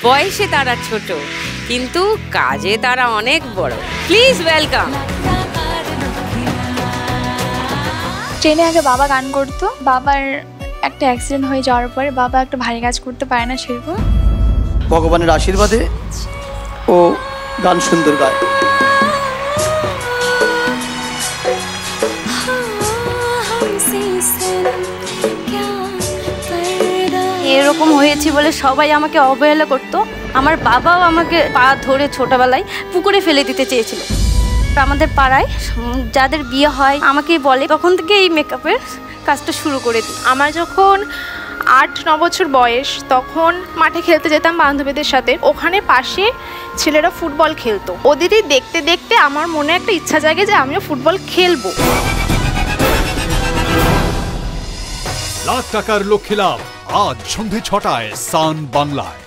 বয়সে তারা ছোট, কিন্তু কাজে তারা অনেক বড়। Please welcome. ট্রেনে আগে বাবা গান করতো, বাবার একটা অ্যাক্সিডেন্ট হয়ে যাওয়ার পরে বাবা একটা ভারী কাজ করতে পারে না সেরকম। ভগবানের আশীর্বাদে ও গান সুন্দর গায়। এরকম হয়েছে বলে সবাই আমাকে অবহেলা করতো। আমার বাবাও আমাকে পা ধরে ছোটবেলায় পুকুরে ফেলে দিতে চেয়েছিল। আমাদের পাড়ায় যাদের বিয়ে হয় আমাকেই বলে, তখন থেকে এই মেকআপের কাজটা শুরু করে দিই। আমার যখন 8-9 বছর বয়স, তখন মাঠে খেলতে যেতাম বান্ধবীদের সাথে। ওখানে পাশে ছেলেরা ফুটবল খেলতো। ওদেরই দেখতে দেখতে আমার মনে একটা ইচ্ছা জাগে যে আমিও ফুটবল খেলবো। লাখ টাকার লক্ষ্মী লাভ আজ সন্ধে 6টায় সান বাংলায়।